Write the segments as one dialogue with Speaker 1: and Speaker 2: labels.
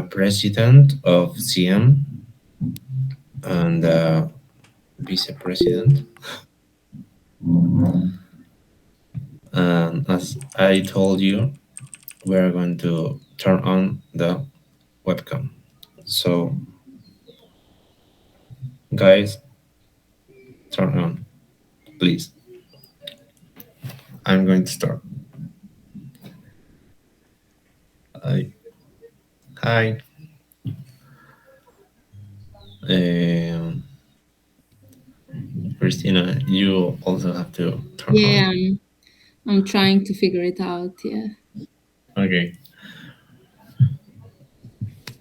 Speaker 1: president of CIEM and vice president. And as I told you, we are going to turn on the webcam. So, guys, turn on, please. I'm going to start. Hi. Hi. Um, Christina, you also have to turn
Speaker 2: Yeah,
Speaker 1: on.
Speaker 2: I'm trying to figure it out. Yeah.
Speaker 1: Okay.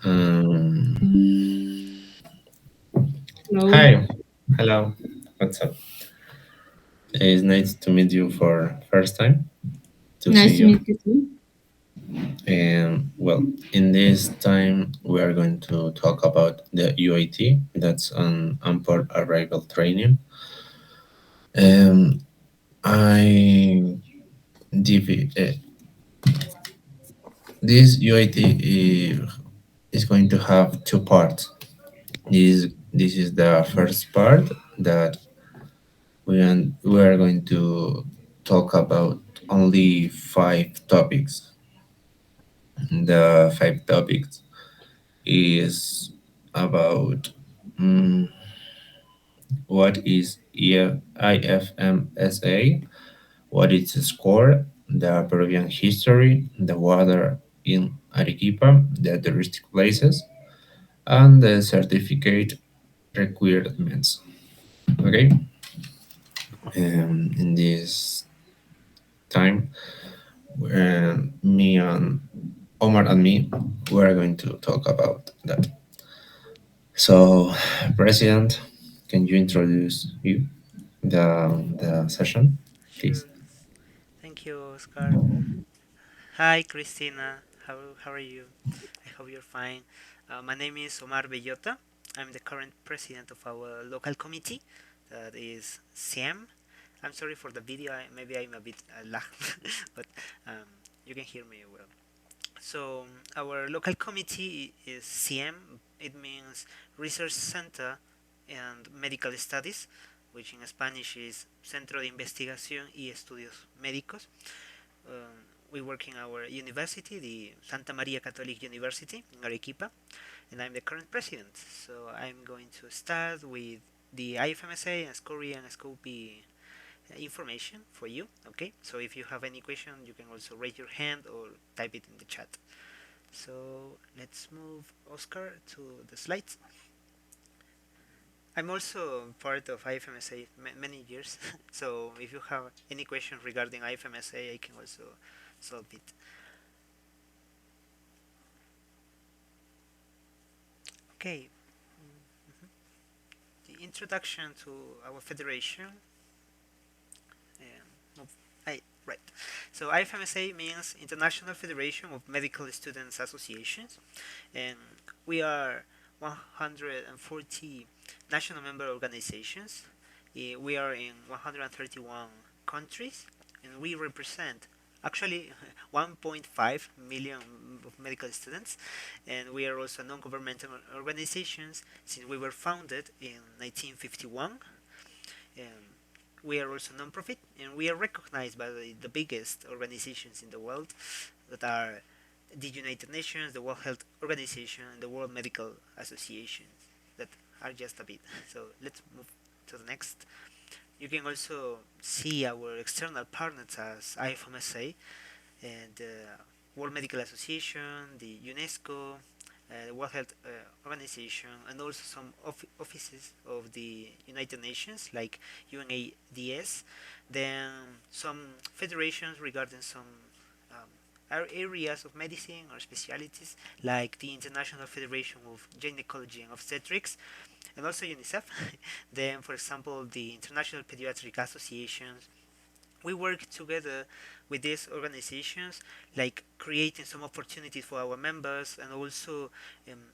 Speaker 1: Um,
Speaker 2: Hello.
Speaker 1: Hi. Hello. What's up? It's nice to meet you for first time. To see
Speaker 2: Nice to
Speaker 1: you.
Speaker 2: meet you too.
Speaker 1: And well, in this time, we are going to talk about the UAT. That's an onboard arrival training. And I this UAT is going to have two parts. This is the first part that we are going to talk about only five topics. The five topics is about mm, what is IFMSA, what is the score, the Peruvian history, the water in Arequipa, the touristic places, and the certificate requirements. Okay, in this time, me and Omar and me, we're going to talk about that. So, President, can you introduce the session, please?
Speaker 3: Sure. Thank you, Oscar. Hi, Christina. How are you? I hope you're fine. My name is Omar Bellota. I'm the current president of our local committee, that is CIEM. I'm sorry for the video. Maybe I'm a bit lag, but um, you can hear me well. So our local committee is CIEM. It means Research Center and Medical Studies, which in Spanish is Centro de Investigación y Estudios Médicos. We work in our university, the Santa Maria Catholic University in Arequipa, and I'm the current president. So I'm going to start with the IFMSA and SCORI and SCOPE information for you. Okay, so if you have any question, you can also raise your hand or type it in the chat. So let's move Oscar to the slides. I'm also part of IFMSA many years, so if you have any questions regarding IFMSA, I can also solve it. Okay, the introduction to our federation. Um, right. So IFMSA means International Federation of Medical Students Associations, and we are 140 national member organizations. We are in 131 countries, and we represent actually 1.5 million of medical students, and we are also non-governmental organizations since we were founded in 1951. Um, we are also non-profit, and we are recognized by the biggest organizations in the world that are the United Nations, the World Health Organization, and the World Medical Association. That are just a bit. So let's move to the next. You can also see our external partners as IFMSA and World Medical Association, the UNESCO, the World Health Organization, and also some offices of the United Nations like UNAIDS. Then some federations regarding some areas of medicine or specialties like the International Federation of Gynecology and Obstetrics, and also UNICEF. Then, for example, the International Pediatric Association. We work together with these organizations, like creating some opportunities for our members and also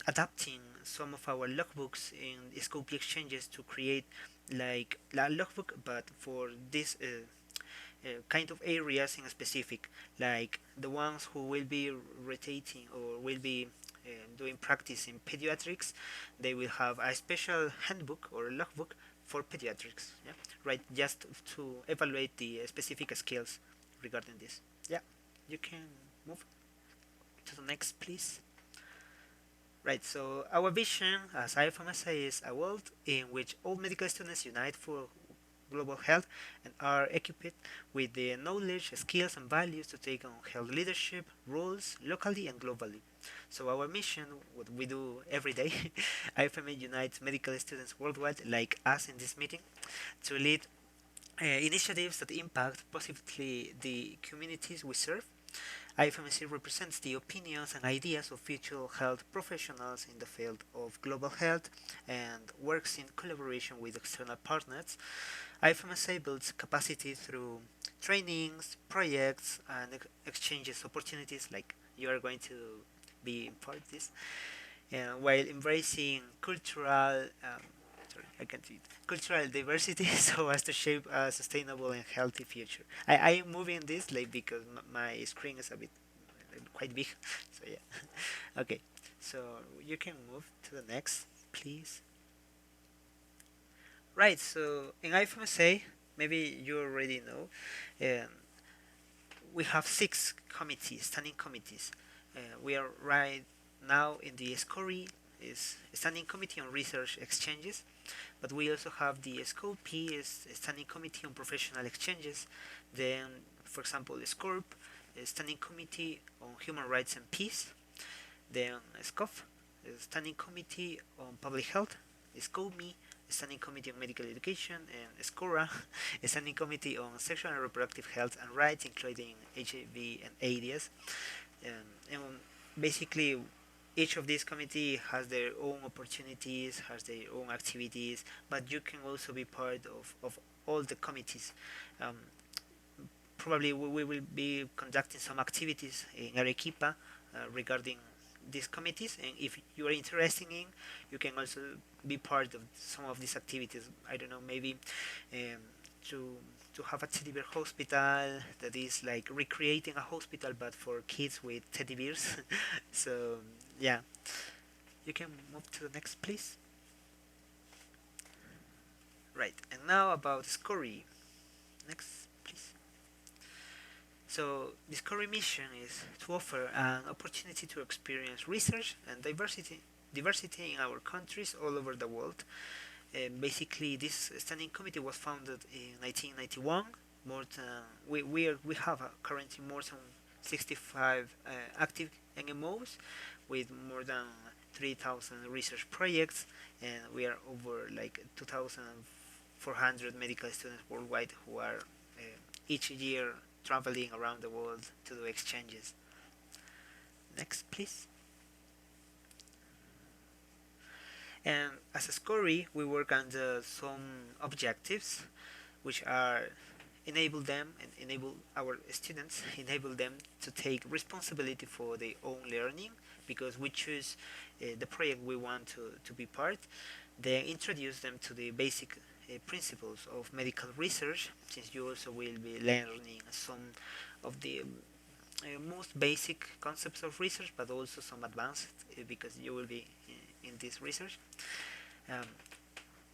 Speaker 3: adapting some of our logbooks in Scopely exchanges to create like a logbook, but for this kind of areas in specific, like the ones who will be rotating or will be doing practice in pediatrics, they will have a special handbook or logbook for pediatrics. Yeah, right. Just to evaluate the specific skills regarding this. Yeah, you can move to the next, please. Right, so our vision as IFMSA is a world in which all medical students unite for global health and are equipped with the knowledge, skills, and values to take on health leadership roles locally and globally. So our mission, what we do every day, IFMA unites medical students worldwide, like us in this meeting, to lead initiatives that impact positively the communities we serve. IFMC represents the opinions and ideas of future health professionals in the field of global health and works in collaboration with external partners. IFMSA builds capacity through trainings, projects, and exchanges opportunities like you are going to be part of this, while embracing I can't read, cultural diversity so as to shape a sustainable and healthy future. I am moving this like because my screen is a bit quite big, so yeah. Okay, so you can move to the next, please. Right, so in IFMSA, maybe you already know, um, we have six committees, standing committees. We are right now in the SCORI, is Standing Committee on Research Exchanges, but we also have the SCOPE, is Standing Committee on Professional Exchanges. Then, for example, the SCORP, Standing Committee on Human Rights and Peace. Then SCOF, Standing Committee on Public Health. SCOME, Standing Committee on Medical Education, and SCORA, a Standing Committee on Sexual and Reproductive Health and Rights, including HIV and AIDS. And basically, each of these committees has their own opportunities, has their own activities, but you can also be part of all the committees. Um, Probably we will be conducting some activities in Arequipa regarding these committees, and if you are interested in, you can also be part of some of these activities. I don't know, maybe um, to have a teddy bear hospital that is like recreating a hospital but for kids with teddy bears. So yeah, you can move to the next, please. Right, and now about SCORI. Next, please. So, Discovery mission is to offer an opportunity to experience research and diversity in our countries all over the world. Basically, this standing committee was founded in 1991. More than we have currently more than 65 active NMOs with more than 3,000 research projects, and we are over like 2,400 medical students worldwide who are each year traveling around the world to do exchanges. Next, please. And as a SCORI, we work under some objectives, which are enable them and enable our students, enable them to take responsibility for their own learning, because we choose the project we want to be part. Then introduce them to the basic principles of medical research, since you also will be learning some of the most basic concepts of research, but also some advanced because you will be in this research. Um,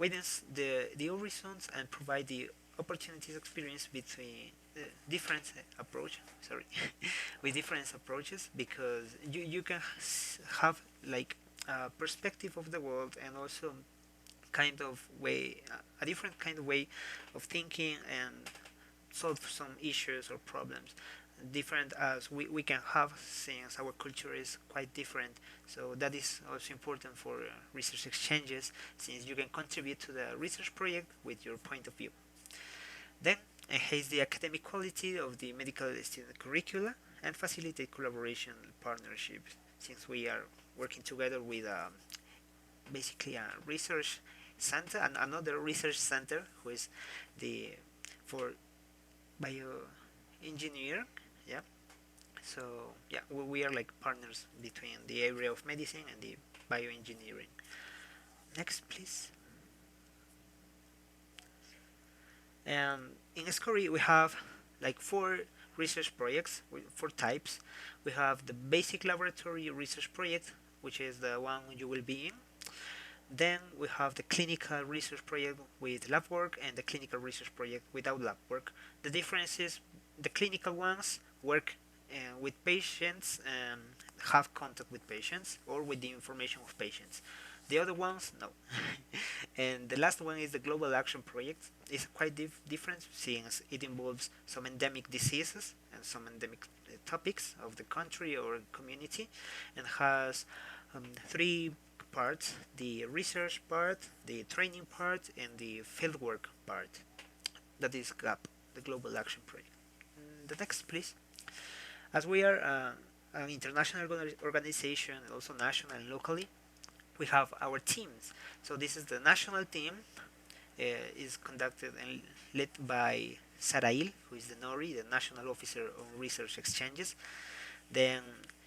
Speaker 3: Widens the horizons and provide the opportunities experience between different approach. Sorry, with different approaches, because you can have like a perspective of the world and also kind of way a different kind of way of thinking and solve some issues or problems different as we can have, since our culture is quite different. So that is also important for research exchanges, since you can contribute to the research project with your point of view. Then enhance the academic quality of the medical student curricula and facilitate collaboration and partnerships, since we are working together with basically a research center and another research center who is the for bioengineer. Yeah, so yeah, we are like partners between the area of medicine and the bioengineering. Next, please. And in SCORI we have like four research projects, four types. We have the basic laboratory research project, which is the one you will be in. Then we have the clinical research project with lab work and the clinical research project without lab work. The difference is the clinical ones work with patients and have contact with patients or with the information of patients. The other ones, no. And the last one is the Global Action Project. It's quite different since it involves some endemic diseases and some endemic topics of the country or community, and has three parts: the research part, the training part, and the fieldwork part. That is GAP, the Global Action Project. The next, please. As we are an international organization, and also national and locally, we have our teams. So this is the national team, is conducted and led by Sarail, who is the NORI, the National Officer on Research Exchanges. Then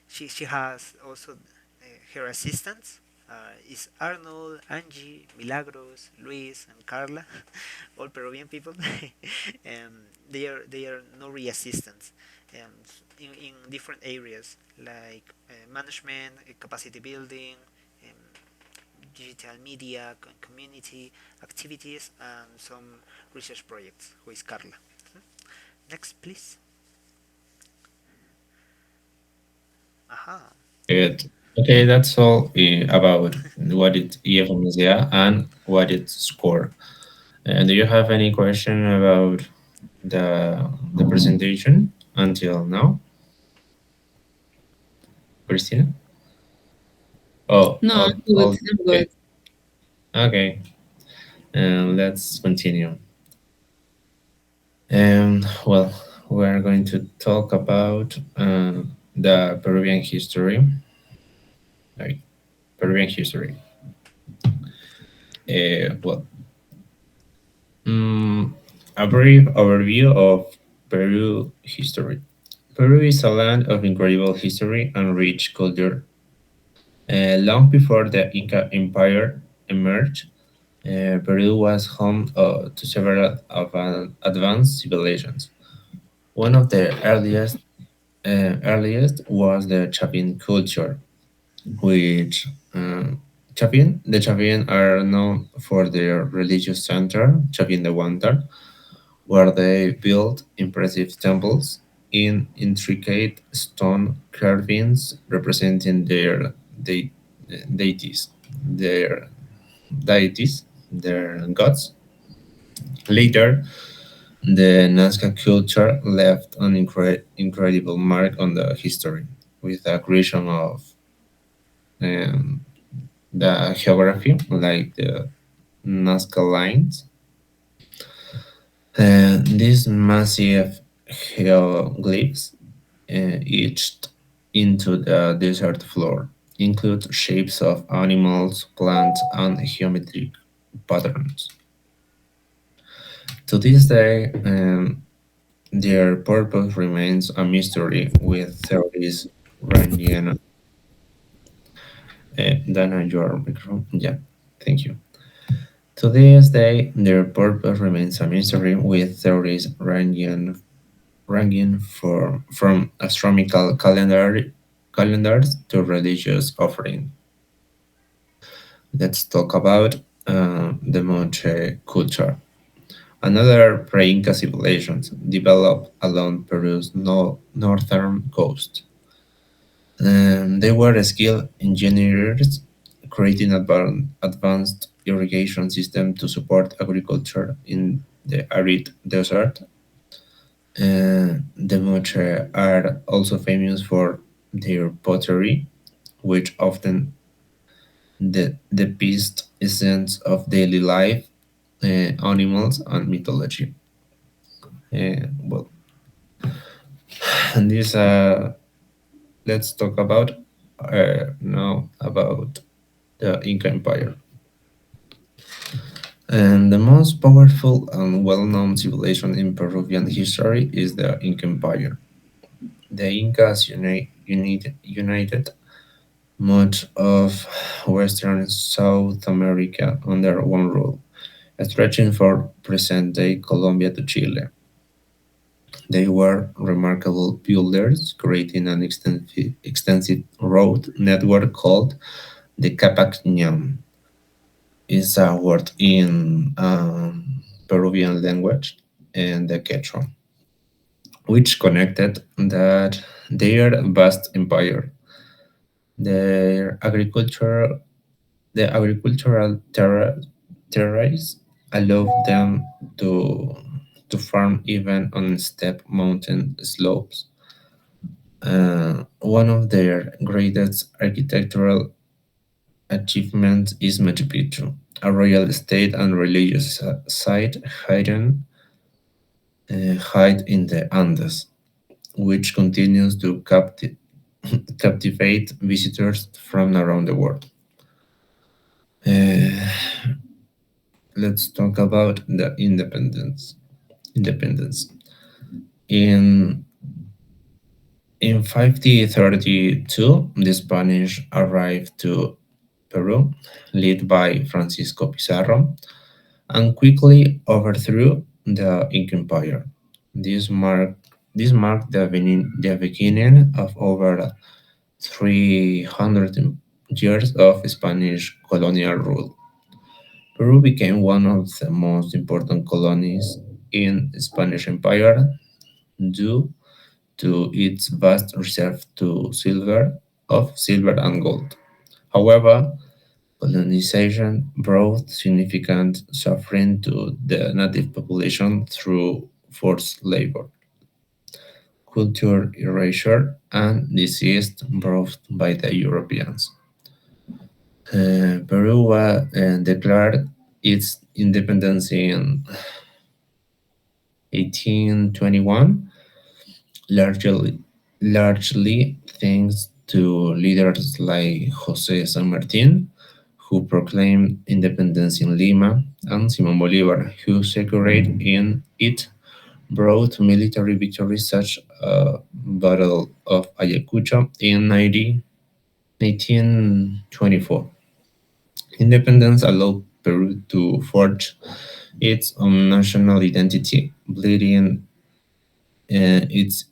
Speaker 3: she has also her assistants. Is Arnold, Angie, Milagros, Luis, and Carla, all Peruvian people. They are NORI assistants um, in different areas like management, capacity building, digital media, community activities, and some research projects. Who is Carla? Next, please. Aha.
Speaker 1: Good. Okay, that's all about what it EFMSA and what its score. And do you have any question about the presentation until now, Christina? Oh,
Speaker 2: No, I'm good.
Speaker 1: all
Speaker 2: I'm
Speaker 1: okay.
Speaker 2: good.
Speaker 1: Okay, and let's continue. And well, we're going to talk about the Peruvian history. Like Peruvian history. Well, mm, a brief overview of Peru history. Peru is a land of incredible history and rich culture. Long before the Inca Empire emerged, Peru was home to several advanced civilizations. One of the earliest was the Chapin culture, which the Chapin are known for their religious center, Chapin de Huántar, where they built impressive temples in intricate stone carvings representing deities, their their gods. Later, the Nazca culture left an incredible mark on the history, with the creation of um, the geography, like the Nazca lines. These massive geoglyphs etched into the desert floor include shapes of animals, plants, and geometric patterns. To this day, their purpose remains a mystery, with theories ranging. Dana, your microphone. Yeah, thank you. To this day, their purpose remains a mystery, with theories ranging from astronomical calendars to religious offering. Let's talk about the Moche culture. Another pre-Inca civilization developed along Peru's northern coast. They were skilled engineers, creating advanced irrigation systems to support agriculture in the arid desert. The Moche are also famous for their pottery, which often depicts essence of daily life, animals, and mythology. Well, and this let's talk about now about the Inca Empire. And the most powerful and well-known civilization in Peruvian history is the Inca Empire. The Incas united much of western South America under one rule, stretching from present-day Colombia to Chile. They were remarkable builders, creating an extensive road network called the Capacñam. Is a word in Peruvian language and the Quechua, which connected that their vast empire. Their agriculture, the agricultural terrace allowed them to to farm even on steep mountain slopes. One of their greatest architectural achievements is Machu Picchu, a royal estate and religious site hide in the Andes, which continues to captivate visitors from around the world. Uh, let's talk about the independence. Independence. In in 1532, the Spanish arrived to Peru, led by Francisco Pizarro, and quickly overthrew the Inca Empire. This marked the beginning of over 300 years of Spanish colonial rule. Peru became one of the most important colonies in the Spanish Empire due to its vast reserve of silver and gold. However, colonization brought significant suffering to the native population through forced labor, culture erasure, and disease brought by the Europeans. Peru declared its independence in 1821, largely thanks to leaders like José San Martín, who proclaimed independence in Lima, and Simón Bolívar, who secured in it brought military victories such as Battle of Ayacucho in 1824. Independence allowed Peru to forge its own national identity, blending its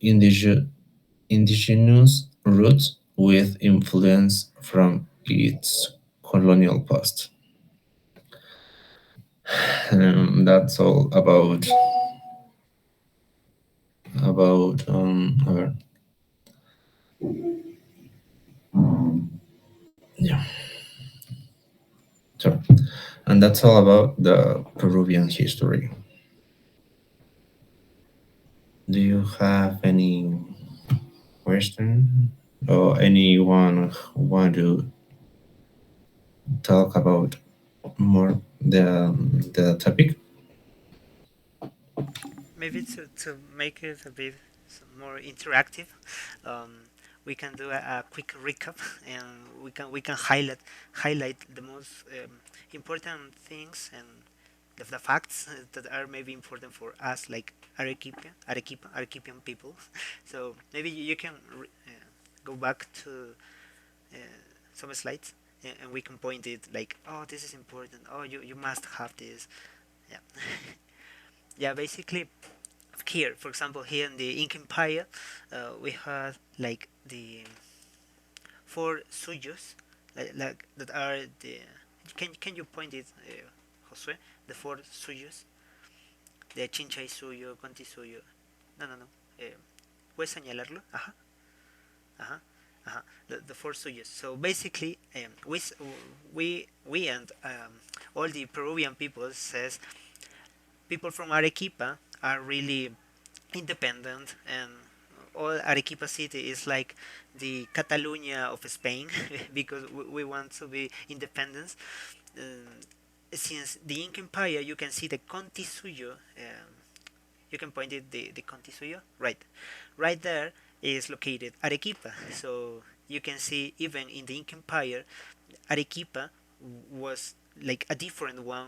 Speaker 1: indigenous roots with influence from its colonial past. That's all about yeah, sorry, and that's all about the Peruvian history. Do you have any question or anyone who want to talk about more the topic?
Speaker 3: Maybe to make it a bit more interactive, we can do a quick recap, and we can highlight the most important things and the facts that are maybe important for us, like Arequipian people. So maybe you can go back to uh, some slides, and we can point it like, oh, this is important. Oh, you must have this. Yeah, yeah. Basically, here, for example, here in the Inca Empire, we had like the four suyos, like that are the. Can you point it, Josue? The four suyos, de Chinchay suyo, Conti suyo. No, no, no. ¿Puedes señalarlo? Ajá, ajá, ajá. The four suyos. So basically, we and all the Peruvian people says people from Arequipa are really independent, and all Arequipa city is like the Catalonia of Spain because we want to be independent. Um, since the Inca Empire, you can see the Conti Suyo. You can point it the Conti Suyo, right there is located Arequipa. So you can see even in the Inca Empire, Arequipa was like a different one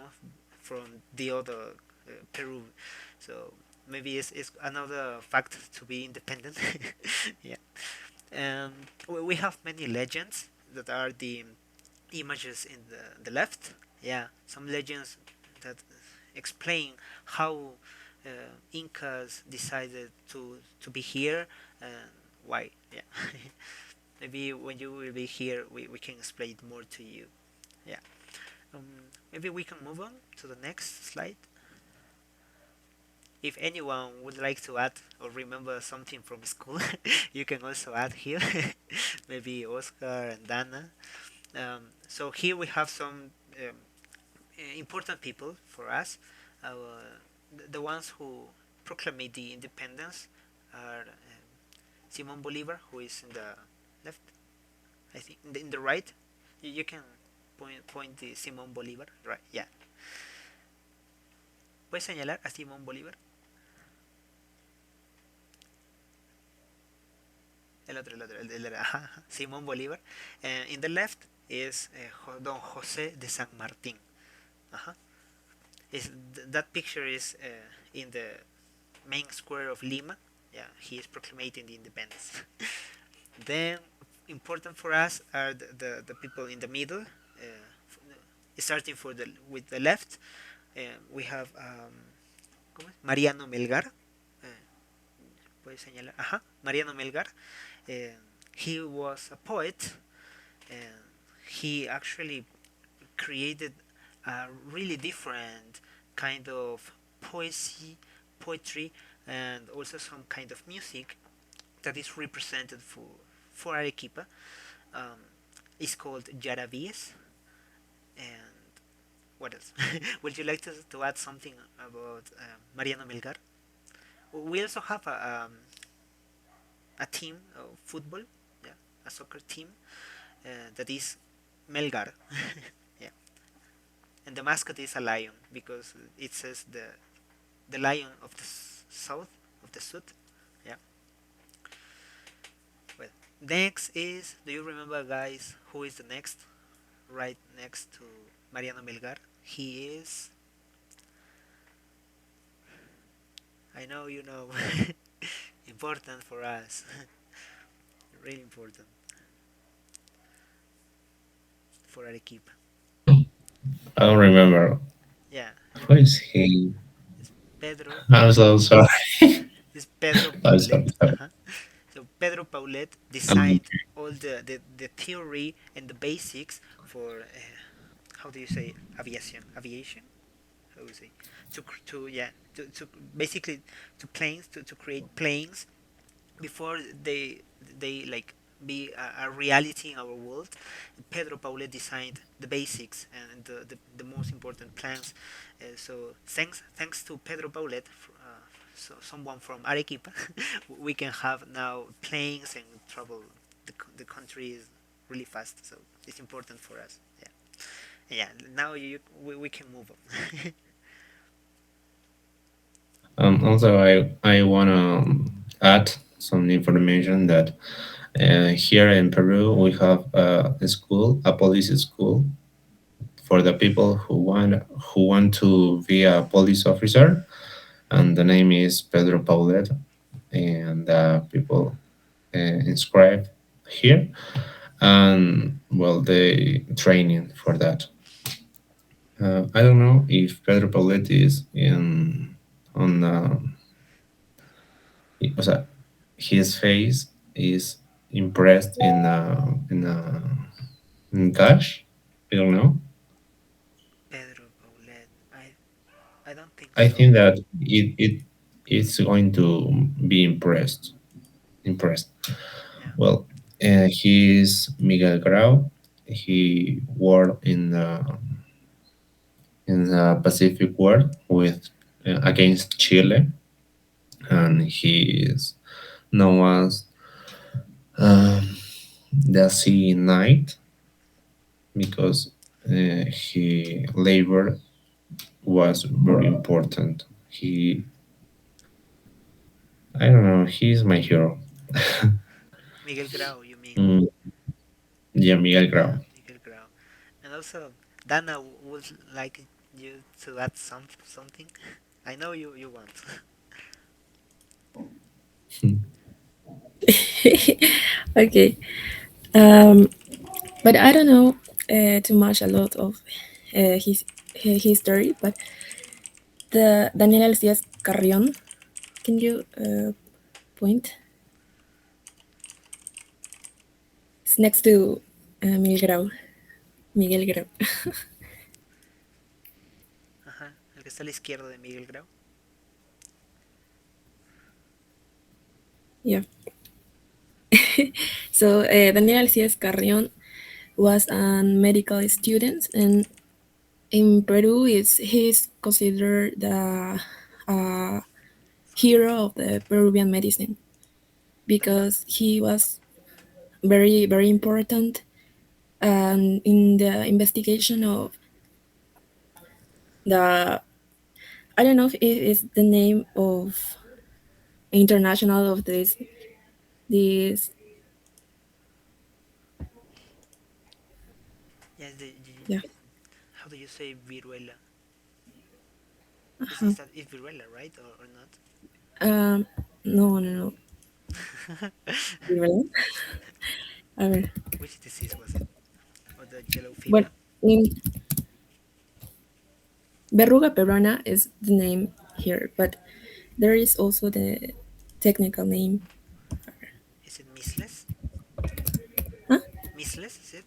Speaker 3: from the other Peru. So maybe it's another fact to be independent. Yeah. Um, we have many legends that are the images in the left. Yeah, some legends that explain how Incas decided to be here and why. Yeah. Maybe when you will be here, we can explain more to you. Yeah. Maybe we can move on to the next slide. If anyone would like to add or remember something from school, you can also add here. Maybe Oscar and Dana. So here we have some important people for us. The ones who proclaimed the independence are Simon Bolivar, who is in the left, I think, in the right. You can point the Simon Bolivar, right? Yeah. ¿Puedes señalar a Simón Bolívar? Simón Bolívar. In the left is Don José de San Martín. Uh-huh. That picture is in the main square of Lima. Yeah, he is proclaiming the independence. Then, important for us are the people in the middle. Starting with the left, we have Mariano Melgar. ¿Puedes señalar? Ajá, Mariano Melgar. He was a poet, and he actually created a really different kind of poetry, and also some kind of music that is represented for Arequipa. Um, it's called Yaravíes. And what else? Would you like to add something about Mariano Melgar? We also have a team of football, yeah, a soccer team that is Melgar. Yeah, and the mascot is a lion because it says the lion of the south of the sud. Yeah. Well, next is, do you remember, guys, who is the next? Right next to Mariano Melgar, he is. I know you know. Important for us. Really important for Arequipa.
Speaker 1: I don't remember.
Speaker 3: Yeah,
Speaker 1: Who is he?
Speaker 3: it's Pedro.
Speaker 1: I'm so sorry.
Speaker 3: It's Pedro
Speaker 1: I'm sorry.
Speaker 3: Paulet.
Speaker 1: Sorry.
Speaker 3: Uh-huh. So Pedro Paulet
Speaker 1: Um,
Speaker 3: designed all the theory and the basics for how do you say aviation, how do you say, to yeah, to basically to planes, to create planes before they like be a reality in our world. Pedro Paulet designed the basics and the most important plans. So thanks to Pedro Paulet, so someone from Arequipa, we can have now planes and travel the country is really fast. So it's important for us. Yeah, yeah. Now we can move on.
Speaker 1: also, I want to add some information that here in Peru we have a school, a police school for the people who want to be a police officer, and the name is Pedro Paulet, and people inscribe here, and well, they training for that. I don't know if Pedro Paulet is in on. O sea, his face is impressed in cash. I don't know.
Speaker 3: Pedro Paulet, I don't think
Speaker 1: I
Speaker 3: so.
Speaker 1: think that it's going to be impressed.
Speaker 3: Yeah,
Speaker 1: Well, he's Miguel Grau. He worked in the Pacific War with against Chile, and he is known as um, the Sea Knight because he labor was very important. I don't know, he's my hero.
Speaker 3: Miguel Grau, you mean?
Speaker 1: Mm, yeah, Miguel
Speaker 3: Yeah,
Speaker 1: Grau.
Speaker 3: Miguel Grau. And also, Dana would like you to add something. I know you want.
Speaker 4: Okay. Um, but I don't know too much a lot of his history. But the Daniel Alcias Carrion. Can you point? It's next to Miguel Grau. Miguel Grau.
Speaker 3: Ajá, el que está a la izquierda de Miguel Grau.
Speaker 4: Yeah. So Daniel Alcides Carrion was a medical student, and in Peru, he's considered the uh, hero of the Peruvian medicine
Speaker 3: Ajá.
Speaker 4: because he was very important and in the investigation of the I don't know if it is the name of international of this
Speaker 3: Yes,
Speaker 4: yeah
Speaker 3: how do you say viruela?
Speaker 4: uh-huh.
Speaker 3: Is viruela, right? Or not?
Speaker 4: um no really? A ver.
Speaker 3: Which disease was it? Or the yellow
Speaker 4: Bueno,
Speaker 3: fever?
Speaker 4: in verruga peruana is the name here, but there is also the technical name.
Speaker 3: Is it measles?
Speaker 4: Huh?
Speaker 3: Measles, is it?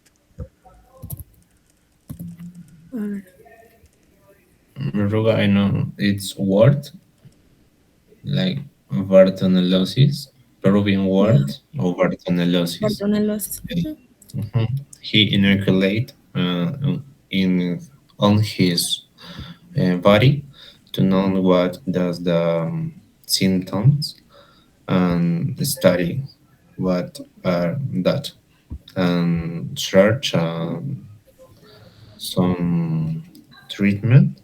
Speaker 4: A ver.
Speaker 1: Ruga, I know it's word like Bartonellosis, Peruvian
Speaker 4: Yeah,
Speaker 1: word or Bartonellosis.
Speaker 4: Bartonelos.
Speaker 1: Mhm. He inoculate in on his body to know what does the symptoms and study what are that and search some treatment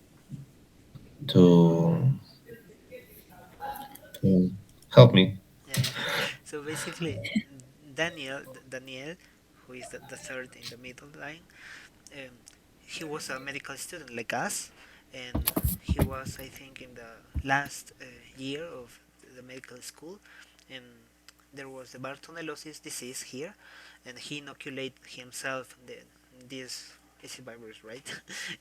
Speaker 1: to to help me.
Speaker 3: Yeah, yeah. So basically, Daniel, who is the third in the middle line, um, he was a medical student like us, and he was, I think, in the last year of the medical school, and there was the Bartonellosis disease here, and he inoculate himself this virus, right?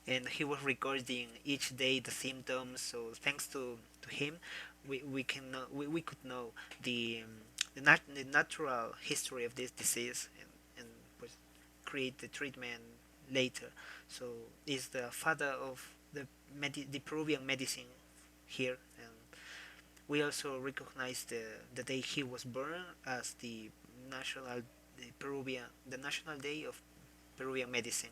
Speaker 3: And he was recording each day the symptoms. So thanks to him, we can know, we could know the the natural history of this disease, and pues, create the treatment later. So is the father of the Peruvian medicine here, and we also recognize the day he was born as the national day of Peruvian medicine.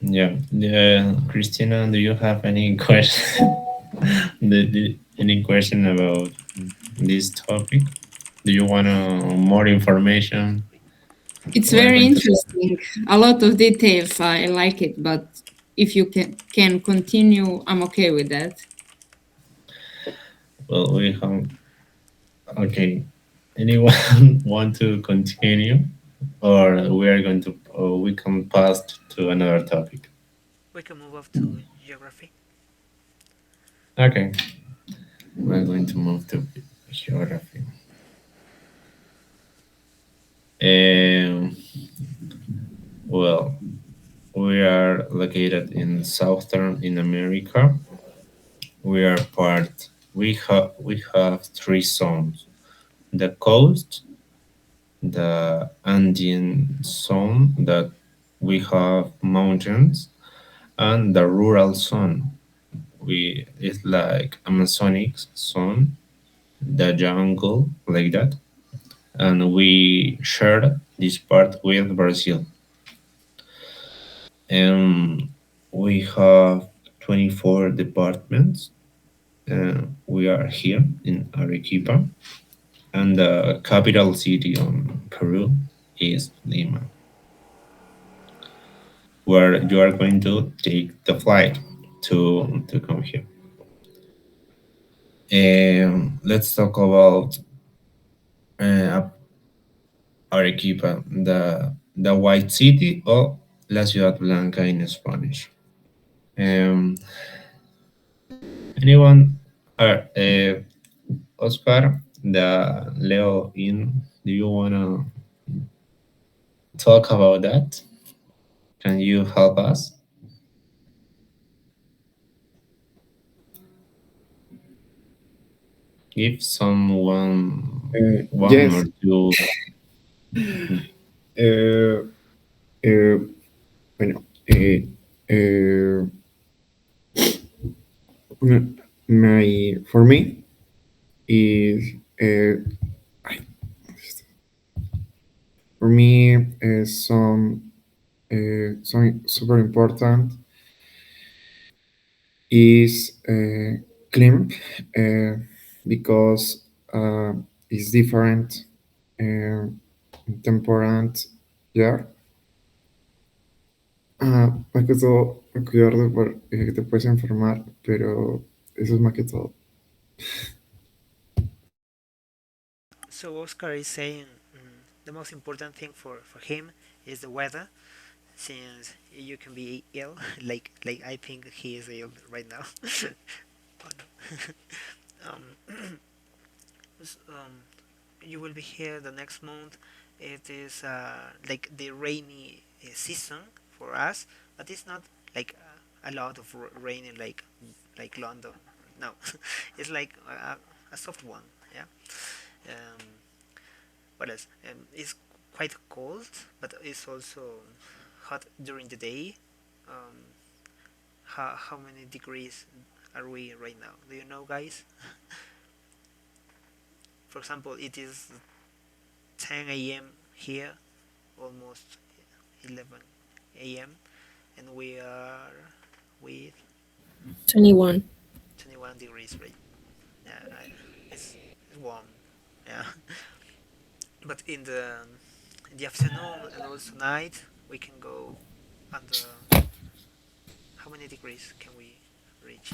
Speaker 3: Yeah.
Speaker 1: Yeah, Christina, do you have any question? Any question about this topic? Do you want more information?
Speaker 2: It's
Speaker 1: We are
Speaker 2: very
Speaker 1: going to.
Speaker 2: interesting. A lot of details. I like it, but if you can continue, I'm okay with that.
Speaker 1: Well, we have. Okay. Anyone want to continue, or we are going to? Or we can pass to another topic.
Speaker 3: We can move up to geography.
Speaker 1: Okay, we're going to move to geography. Um, well, we are located in southern in America. We are part. We have three zones: the coast, the Andean zone that we have mountains, and the rural zone. We it's like Amazonic zone, the jungle like that, and we share this part with Brazil. And we have 24 departments. We are here in Arequipa, and the capital city on Peru is Lima, where you are going to take the flight to come here. Let's talk about uh, Arequipa, the white city or La Ciudad Blanca in Spanish. Um, anyone? Oscar, the Leo in. Do you wanna talk about that? Can you help us? Give someone one or
Speaker 5: Yes.
Speaker 1: two.
Speaker 5: Uh, uh, bueno, my for me is for me some super important is climate uh, because it's different uh, temperament year. Más que todo, cuidarte porque te puedes enfermar, pero eso es más que todo.
Speaker 3: So Oscar is saying the most important thing for him is the weather, since you can be ill. Like I think he is ill right now. Oh, no. Um, you will be here the next month. It is like the rainy season for us, but it's not like a lot of rain like London. No, it's like a soft one. Yeah. Um, what else? It's quite cold, but it's also hot during the day. Um, how many degrees are we right now? Do you know, guys? For example, it is 10 a.m. here, almost 11 a.m., and we are with
Speaker 4: 21.
Speaker 3: 21 degrees, right? Yeah, it's warm. Yeah, but in the afternoon and also night, we can go under. How many degrees can we reach?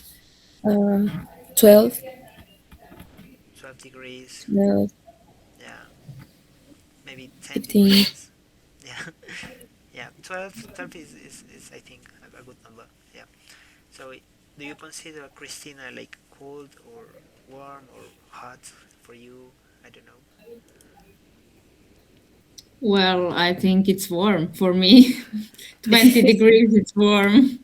Speaker 4: Uh, 12,
Speaker 3: 12 degrees.
Speaker 4: 12,
Speaker 3: Yeah, maybe 10
Speaker 4: 15.
Speaker 3: degrees. Yeah, yeah. 12 is I think a good number. Yeah. So, do you consider Christina like cold or warm or hot for you? I don't know.
Speaker 2: Well, I think it's warm for me. 20 degrees, it's warm.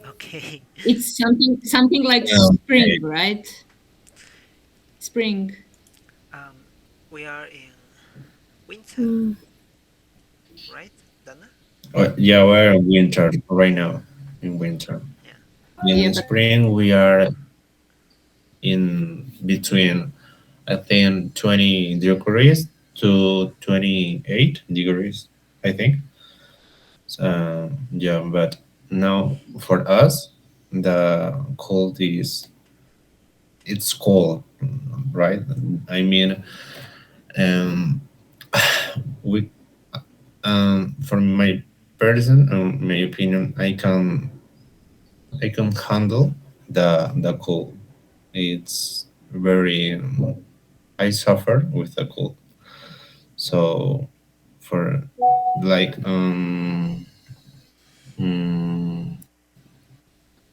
Speaker 3: Okay.
Speaker 2: It's something like
Speaker 1: Okay.
Speaker 2: spring, right? Spring.
Speaker 3: Um, we are in winter,
Speaker 4: Mm,
Speaker 3: right, Dana?
Speaker 1: Yeah, we're in winter right now. In winter.
Speaker 3: Yeah.
Speaker 2: Yeah,
Speaker 1: In
Speaker 2: but
Speaker 1: spring, we are in between, I think, 20 degrees to 28 degrees, I think. Yeah, but now for us, the cold is it's cold, right? I mean, um, we for my person, my opinion, I can handle the cold. It's very I suffer with the cold. So for like mm,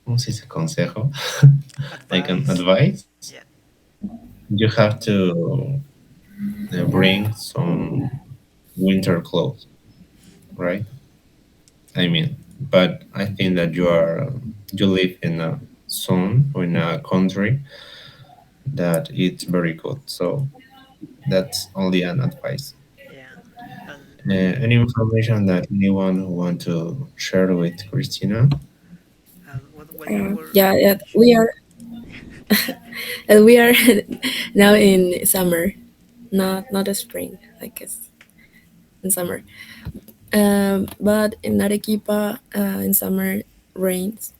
Speaker 1: ¿cómo se dice consejo? Like an
Speaker 3: Advice.
Speaker 1: advice,
Speaker 3: Yeah.
Speaker 1: you have to bring some winter clothes, right? I mean, but I think that you live in a zone or in a country that it's very cold. So that's only an advice.
Speaker 3: Yeah. And
Speaker 1: Any information that anyone who want to share with Christina?
Speaker 3: what you were
Speaker 4: yeah, yeah,
Speaker 3: mentioning.
Speaker 4: we are now in summer, not a spring, I guess, in summer. But in Arequipa, in summer rains,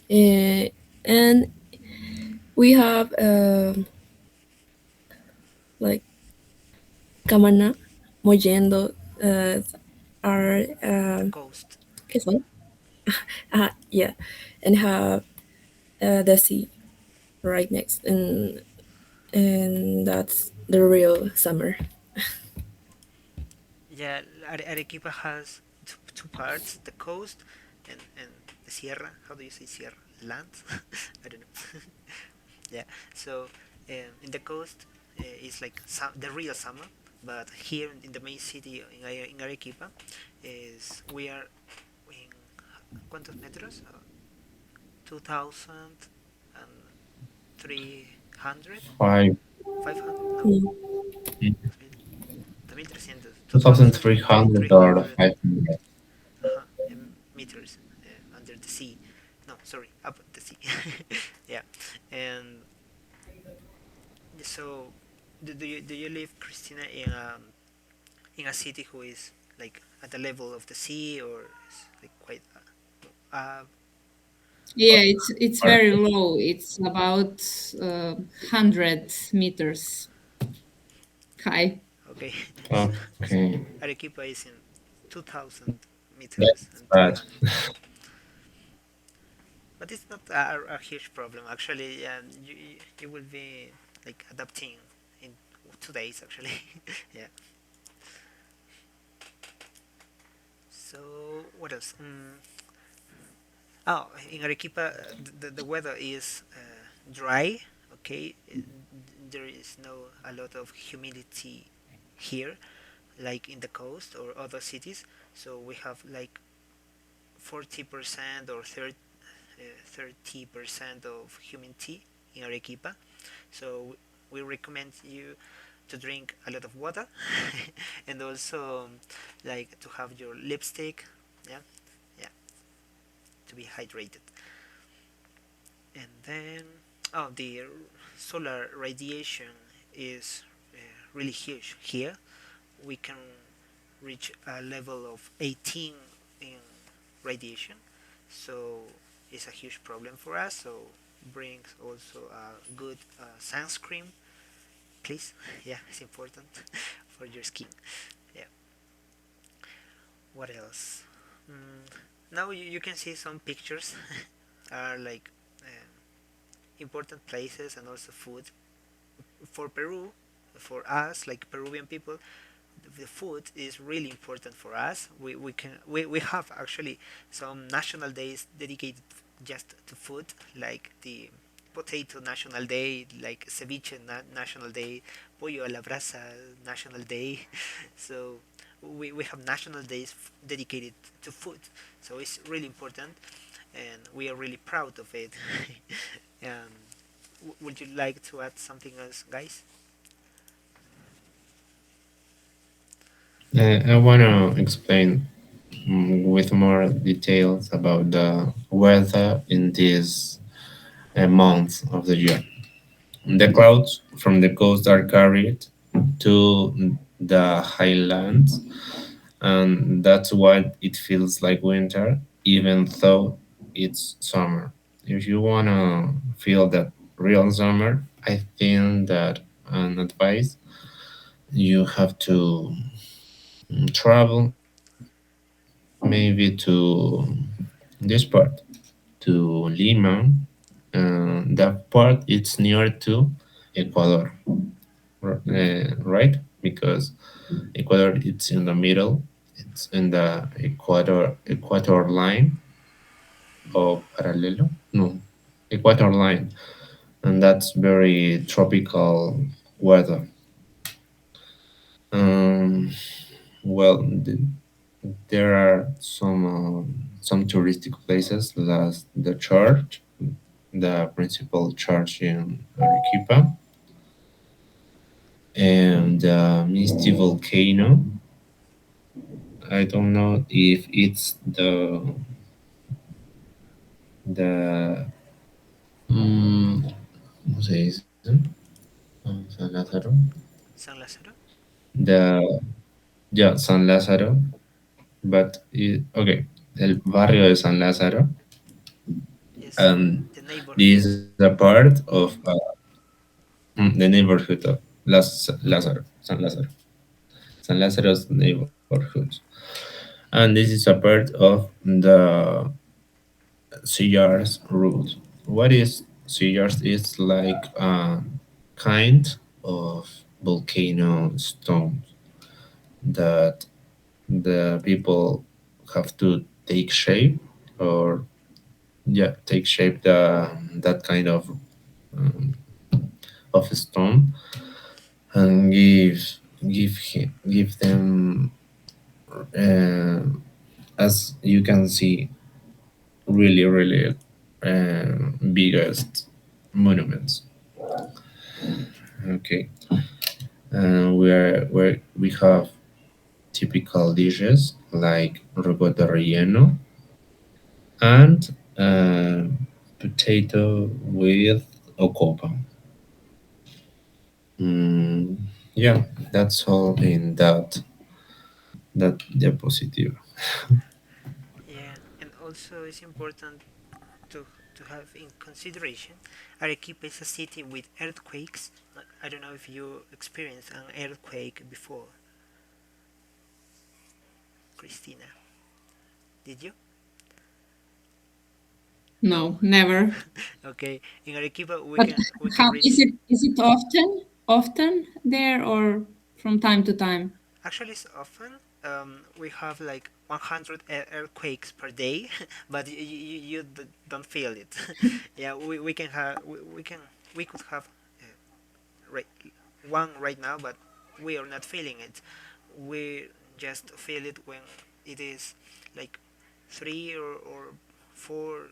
Speaker 4: uh, and we have like Camana, Mollendo, are
Speaker 3: The coast.
Speaker 4: ¿qué son? Yeah, and have the sea right next, and that's the real summer.
Speaker 3: Yeah, Arequipa has two parts: the coast and the sierra. How do you say sierra? Land? I don't know. Yeah. So in the coast, it's like the real summer, But here in the main city in Arequipa, is we are in ¿cuántos metros? 2,300,
Speaker 1: Five,
Speaker 3: 500, no,
Speaker 4: Mm.
Speaker 3: 2,300,
Speaker 1: 2,300 or
Speaker 3: 2,300
Speaker 1: 500.
Speaker 3: meters under the sea. No, sorry, up the sea. Yeah, and so do you live, Christina, in a city who is like at the level of the sea, or is like quite
Speaker 2: Yeah, it's
Speaker 1: Or,
Speaker 2: very low. It's about 100 meters high.
Speaker 3: okay? So
Speaker 1: okay,
Speaker 3: Arequipa is in 2,000 meters
Speaker 1: that's
Speaker 3: and
Speaker 1: bad.
Speaker 3: 300. But it's not a huge problem actually. You will be like adapting in 2 days actually. Yeah. So what else? Oh, in Arequipa, the weather is dry. Okay, there is no a lot of humidity here, like in the coast or other cities. So we have like 40% or 30% of humidity in Arequipa. So we recommend you to drink a lot of water and also like to have your lipstick. Yeah, yeah, to be hydrated. And then, oh, the solar radiation is really huge here. We can reach a level of 18 in radiation, so it's a huge problem for us. So brings also a good sunscreen, please. Yeah, it's important for your skin. Yeah. What else? mm, Now you can see some pictures are like important places and also food for Peru. For us, like Peruvian people, the food is really important for us. We have actually some national days dedicated just to food, like the potato national day, like ceviche national day, pollo a la brasa national day. So we have national days dedicated to food. So it's really important, and we are really proud of it. um, would you like to add something else, guys?
Speaker 1: I want to explain with more details about the weather in this month of the year. The clouds from the coast are carried to the highlands, and that's why it feels like winter, even though it's summer. If you want to feel that real summer, I think that an advice you have to travel maybe to this part, to Lima. That part it's near to Ecuador, right? Because Ecuador it's in the middle. It's in the equator line or parallelo. No, equator line, and that's very tropical weather. Um, well, there are some touristic places, like the church, the principal church in Arequipa, and the Misty volcano. I don't know if it's the ¿cómo se dice? San Lázaro.
Speaker 3: San Lázaro?
Speaker 1: The Yeah, San Lázaro, but okay, el barrio de San Lázaro,
Speaker 3: Yes,
Speaker 1: and
Speaker 3: the
Speaker 1: this
Speaker 3: neighborhood.
Speaker 1: is a part of the neighborhood of Lázaro, San Lázaro, San Lázaro's neighborhood, and this is a part of the Sillars route. What is Sillars? It's like a kind of volcano stone that the people have to take shape, or yeah, take shape that kind um, of stone, and give give them, uh, as you can see, really biggest monuments. Okay, where we have typical dishes like rocoto relleno and potato with ocopa. Mm, yeah, that's all in that diapositive.
Speaker 3: Yeah, and also it's important to to have in consideration Arequipa is a city with earthquakes. I don't know if you experienced an earthquake before, Christina. Did you? No.
Speaker 2: No, never.
Speaker 3: Okay. In Arequipa,
Speaker 2: But
Speaker 3: we can
Speaker 2: how
Speaker 3: reach.
Speaker 2: is it often there or from time to time?
Speaker 3: Actually, it's often we have like 100 earthquakes per day, but don't feel it. Yeah, we can have we could have right, one right now, but we are not feeling it. We just feel it when it is like 3 or 4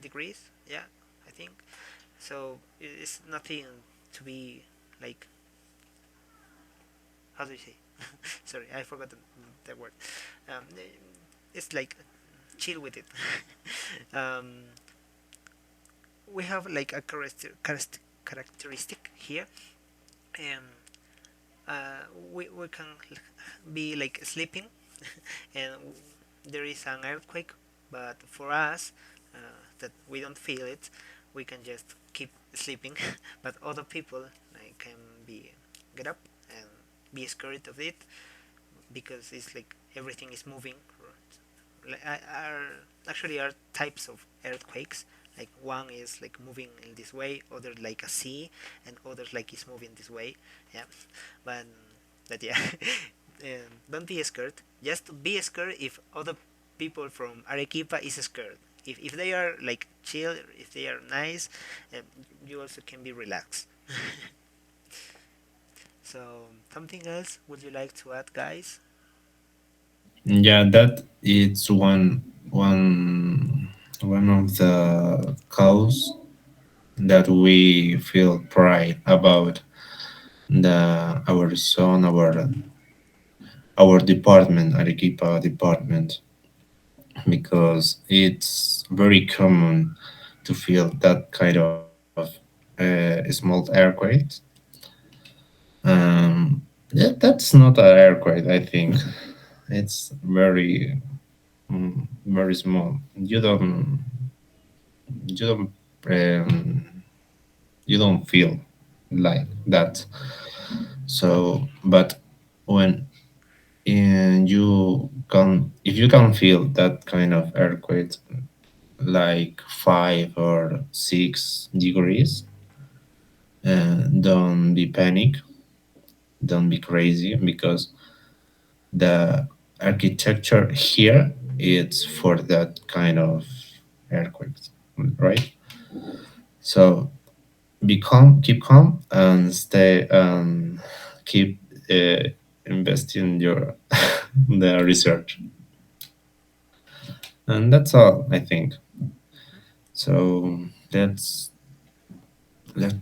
Speaker 3: degrees. Yeah, I think so. It's nothing to be like, how do you say? Sorry, I forgot the word. Um, it's like chill with it. um, we have like a characteristic here. Um, we can be like sleeping and there is an earthquake, but for us that we don't feel it, we can just keep sleeping. But other people like, can be get up and be scared of it because it's like everything is moving. Like, are actually are types of earthquakes. Like one is like moving in this way, other like a sea, and others like is moving this way. Yeah, but yeah, don't be scared. Just be scared if other people from Arequipa is scared. If they are like chill, if they are nice, um, you also can be relaxed. So something else would you like to add, guys?
Speaker 1: Yeah, that it's one of the cause that we feel pride about our zone, our department, Arequipa department, because it's very common to feel that kind of small earthquake. Yeah, that's not an earthquake. I think it's very small. You don't um, you don't feel like that. So, but when you can, if you can feel that kind of earthquake, like 5 or 6 degrees, don't be panic, don't be crazy, because the architecture here is for that kind of earthquakes, right? So be calm, keep calm, and stay keep uh, investing your the research, and that's all I think. So let's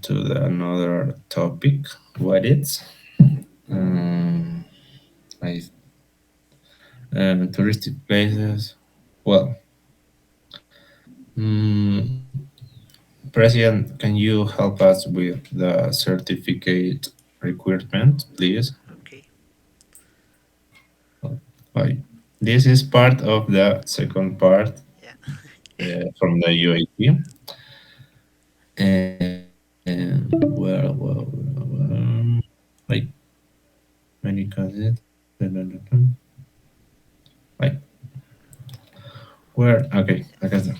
Speaker 1: to another topic. What it's um, I touristic places. Well, mm, President, can you help us with the certificate requirement, please?
Speaker 3: Okay.
Speaker 1: Right. This is part of the second part
Speaker 3: Yeah.
Speaker 1: from the UAT. And like many causes. Like where? Okay, I got that.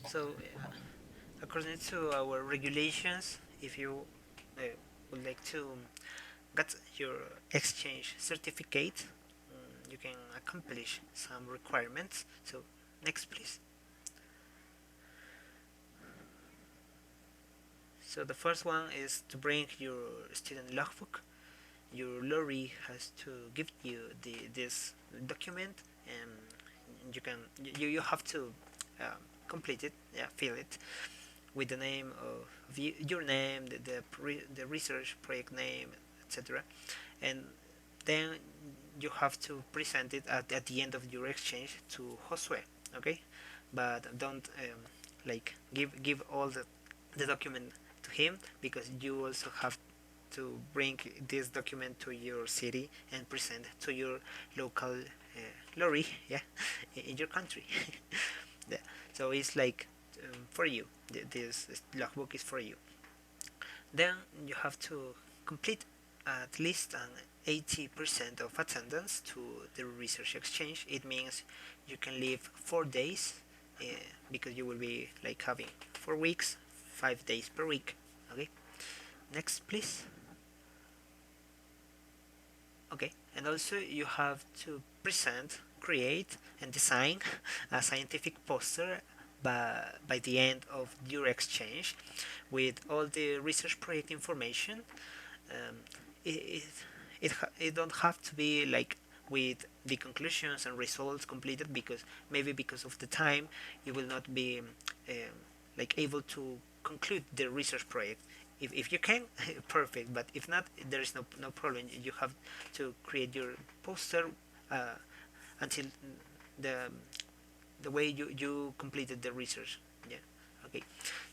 Speaker 3: So according to our regulations, if you would like to get your exchange certificate, you can accomplish some requirements. So next, please. So the first one is to bring your student logbook. your lorry has to give you this document, and you can you have to um, complete it, yeah, fill it with the name of your name, the research project name, etc. And then you have to present it at the end of your exchange to Josue, okay? But don't like give all the document to him, because you also have to bring this document to your city and present to your local lorry, yeah, in your country. Yeah. So it's like for you. This logbook is for you. Then you have to complete at least an 80% of attendance to the research exchange. It means you can leave 4 days, uh, because you will be like having 4 weeks, 5 days per week. Okay. Next, please. Okay, and also you have to present, create, and design a scientific poster by the end of your exchange with all the research project information. Um, it, it don't have to be like with the conclusions and results completed, because maybe because of the time you will not be like able to conclude the research project. If you can, perfect, but if not, there is no problem. You have to create your poster uh, until the the way you completed the research, yeah. Okay,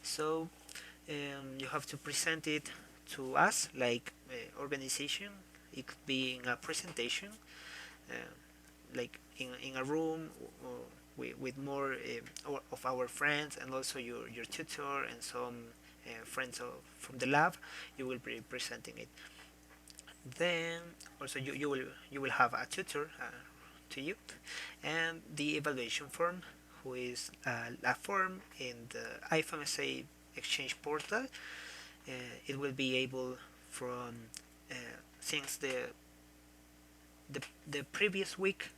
Speaker 3: so you have to present it to us like organization. It could be in a presentation, uh, like in a room with more of our friends, and also your tutor and some friends from the lab. You will be presenting it. Then also you will have a tutor to you, and the evaluation form, who is a form in the IFMSA exchange portal. It will be able from uh, since the previous week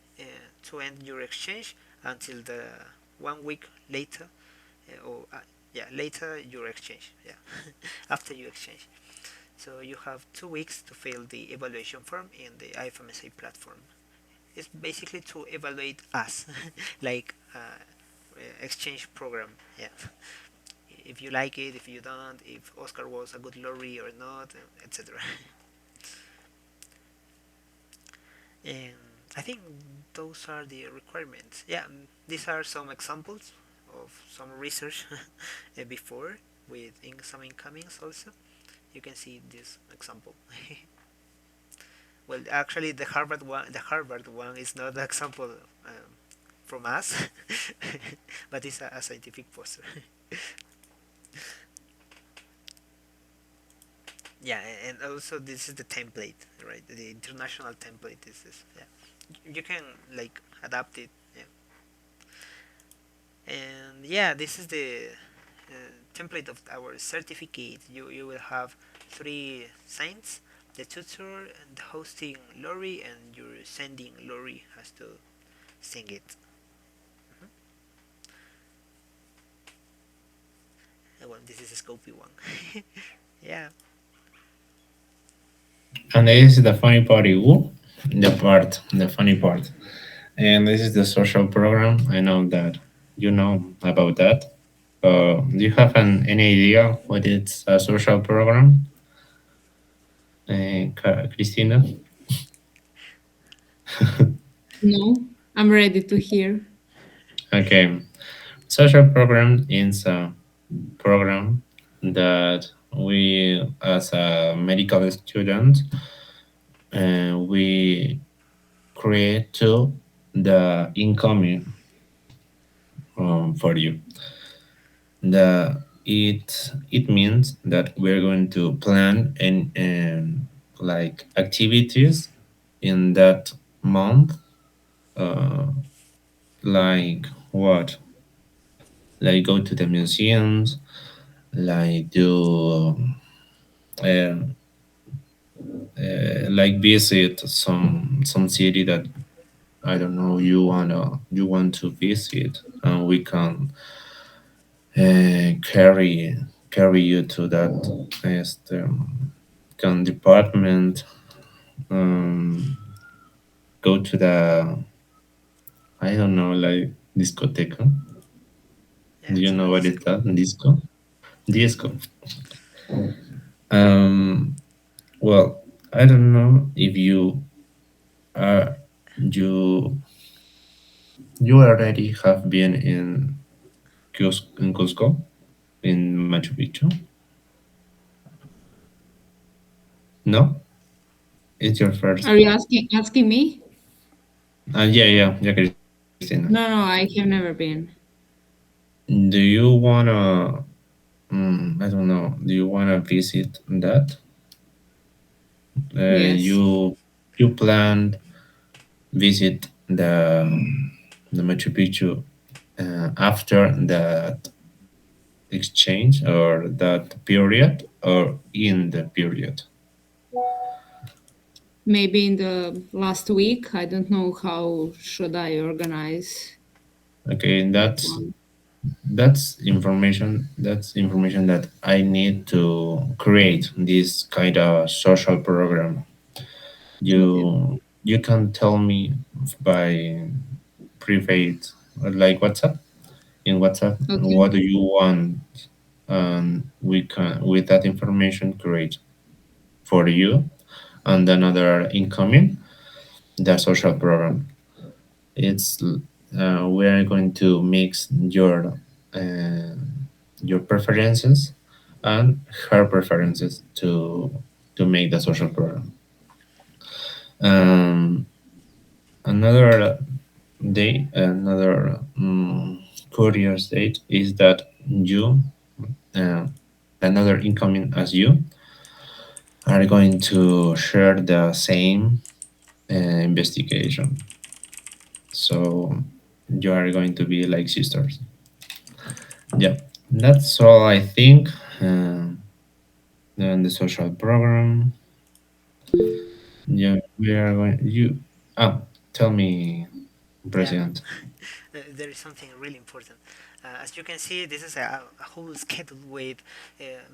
Speaker 3: to end your exchange until the 1 week later, or yeah, later your exchange, yeah, after you exchange. So you have 2 weeks to fill the evaluation form in the IFMSA platform. It's basically to evaluate us, like exchange program, yeah. If you like it, if you don't, if Oscar was a good lorry or not, etc. And I think those are the requirements. Yeah, these are some examples of some research before with some incomings also. You can see this example. Well, actually, the Harvard one is not an example from us, but it's a scientific poster. Yeah, and also this is the template, right? The international template is this. Yeah, you can like adapt it. Yeah, and yeah, this is the template of our certificate. You will have three signs: the tutor, the hosting lorry, and your sending lorry has to sing it. Mhm. Well, this is a Scopy one. Yeah.
Speaker 1: And this is the funny part. Ooh, the funny part. And this is the social program. I know that you know about that. Do you have any idea what is a social program, Christina?
Speaker 2: No, I'm ready to hear.
Speaker 1: Okay, social program is a program that we, as a medical student, we create to the incoming for you. It means that we're going to plan and like activities in that month, uh, like what, like go to the museums, like do uh, like visit some city that I don't know you want to visit, and we can carry you to that este, can department, um, go to the, I don't know, like discoteca.
Speaker 3: Yeah,
Speaker 1: Do you
Speaker 3: to the
Speaker 1: know what is
Speaker 3: disco.
Speaker 1: that? Disco? Disco. Um, well, I don't know if are you you already have been in Cusco in Machu Picchu? No, it's your first.
Speaker 2: Are you asking me?
Speaker 1: Yeah, Christina.
Speaker 2: No, no, I have never been.
Speaker 1: Do you wanna? I don't know. Do you wanna visit that?
Speaker 2: Yes.
Speaker 1: You planned visit the Machu Picchu after that exchange or that period or in the period.
Speaker 2: Maybe in the last week. I don't know how should I organize
Speaker 1: Okay,
Speaker 2: that one.
Speaker 1: that's information that I need to create this kind of social program.
Speaker 2: Okay.
Speaker 1: You can tell me by private, like WhatsApp. In WhatsApp,
Speaker 2: Okay.
Speaker 1: what do you want, and we can with that information create for you and another incoming the social program. It's we are going to mix uh, your preferences and her preferences to make the social program. Um, another another curious date is that you, uh, another incoming as you, are going to share the same investigation. So you are going to be like sisters. Yeah, that's all I think. And the social program. Yeah, we are going. You. Ah, tell me,
Speaker 3: Yeah, no.
Speaker 1: President.
Speaker 3: There is something really important. As you can see, this is a whole schedule with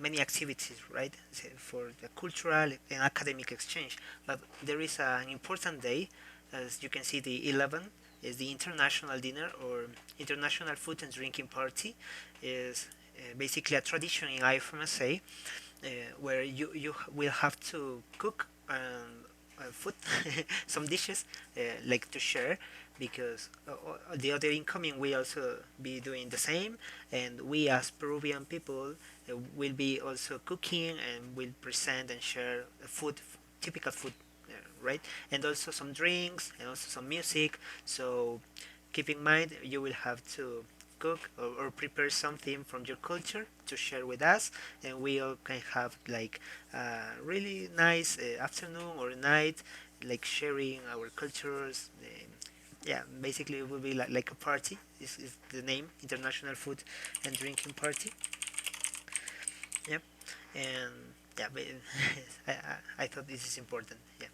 Speaker 3: many activities, right, for the cultural and academic exchange. But there is an important day, as you can see, the 11th is the International Dinner or International Food and Drinking Party. Is basically a tradition in IFMSA where you will have to cook food, some dishes like to share because the other incoming will also be doing the same, and we as Peruvian people will be also cooking and will present and share food, typical food, right, and also some drinks and also some music. So keep in mind you will have to cook or prepare something from your culture to share with us, and we all can have like a really nice afternoon or night, like sharing our cultures. Yeah, basically it will be like a party. This is the name, International Food and Drinking Party. Yep. And yeah, but I thought this is important. Yeah.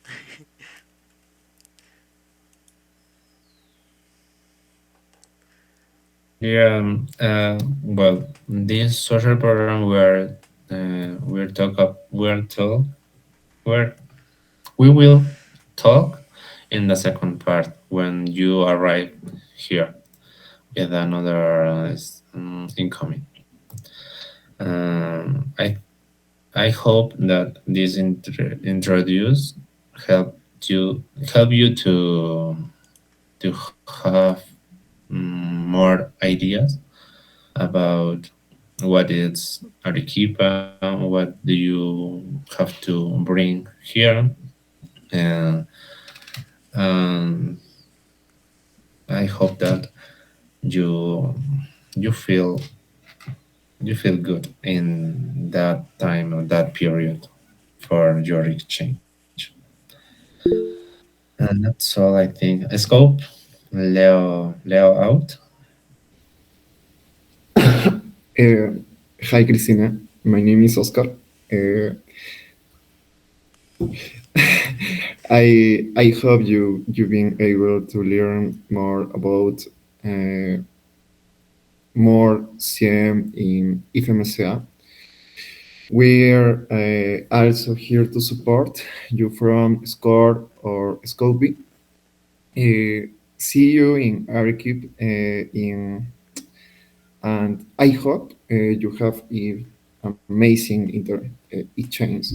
Speaker 1: Yeah. Well, this social program where we're talk where we will talk in the second part when you arrive here with another incoming. I hope that this introduce help help you to have more ideas about what is Arequipa, what do you have to bring here, and um, I hope that you you feel you feel good in that time or that period for your exchange. And that's all I think. Scope, Leo out.
Speaker 5: Uh, Hi, Christina. My name is Oscar. Uh, I hope you've been able to learn more about more CIEM in IFMSA. We're also here to support you from SCORE or SCOBY. See you in Arequipa and I hope you have amazing e-chains.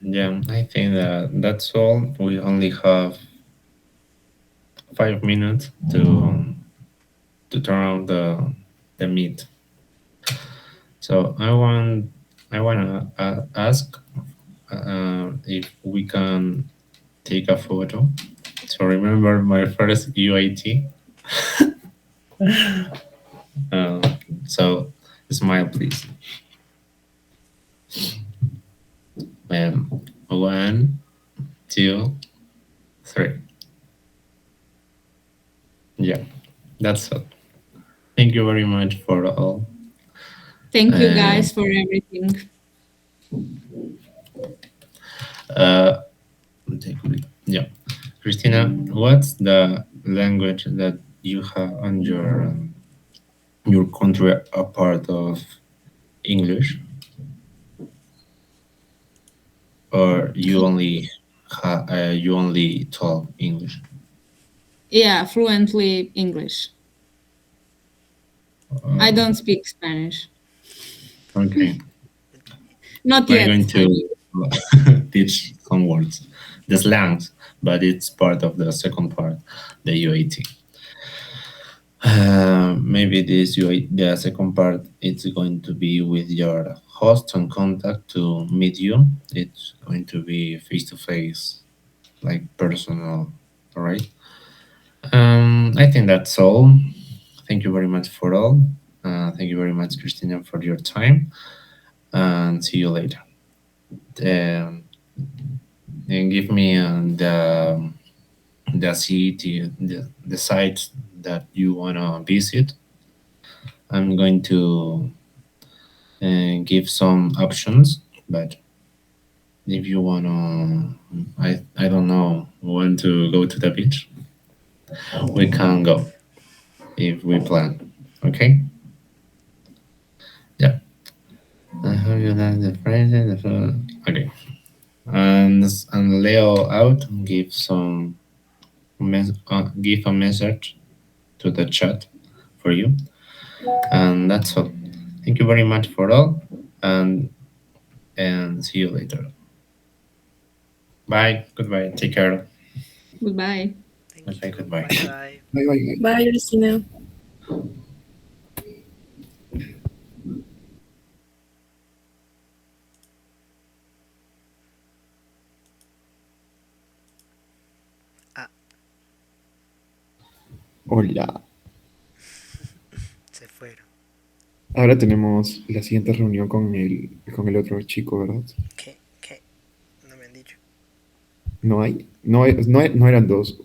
Speaker 1: Yeah, I think that that's all. We only have 5 minutes to turn on the meet. So I wanna ask if we can take a photo to remember my first UAT. Uh, so smile, please. One, two, three. Yeah, that's all. Thank you very much for all.
Speaker 2: Thank you
Speaker 1: Um,
Speaker 2: guys for everything.
Speaker 1: uh, yeah, Christina, what's the language that you have on your country a part of English, or you only talk English?
Speaker 2: Yeah, fluently English. I
Speaker 1: Uh,
Speaker 2: don't speak Spanish.
Speaker 1: okay,
Speaker 2: Not
Speaker 1: we're
Speaker 2: yet,
Speaker 1: going
Speaker 2: I
Speaker 1: to
Speaker 2: mean.
Speaker 1: teach some words, the slangs, but it's part of the second part, the UAT. Maybe the second part it's going to be with your host and contact to meet you. It's going to be face to face, like personal. All right. I think that's all. Thank you very much for all. Thank you very much, Christina, for your time, and see you later. Um, and give me the city, the site that you wanna visit. I'm going to give some options, but if you wanna, I don't know, want to go to the beach, we can go if we plan. Okay? Yeah. I hope you like the phrases. Okay. And Leo out. Give a message to the chat for you, and that's all. Thank you very much for all, and see you later. Bye. Goodbye. Take care.
Speaker 2: Goodbye.
Speaker 3: Thank
Speaker 1: Goodbye.
Speaker 3: you.
Speaker 1: Goodbye.
Speaker 3: Bye bye.
Speaker 5: Bye bye.
Speaker 4: Bye, Christina.
Speaker 3: Ah,
Speaker 5: Hola.
Speaker 3: se fueron.
Speaker 5: Ahora tenemos la siguiente reunión con el otro chico, ¿verdad?
Speaker 3: ¿Qué? ¿Qué? No me han dicho.
Speaker 5: No eran dos.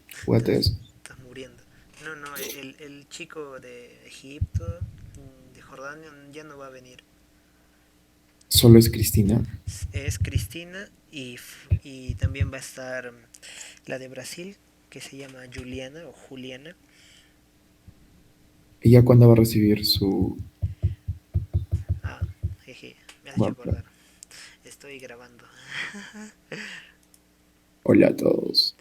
Speaker 5: Fíjate eso.
Speaker 3: Estás muriendo. No, no, el chico de Egipto, de Jordania, ya no va a venir.
Speaker 5: Solo es Cristina.
Speaker 3: Es Cristina y también va a estar la de Brasil, que se llama Juliana o Juliana.
Speaker 5: ¿Ella cuándo va a recibir su...
Speaker 3: Ah, jeje, me has hecho
Speaker 5: Bueno,
Speaker 3: acordar. Estoy grabando.
Speaker 5: hola a todos.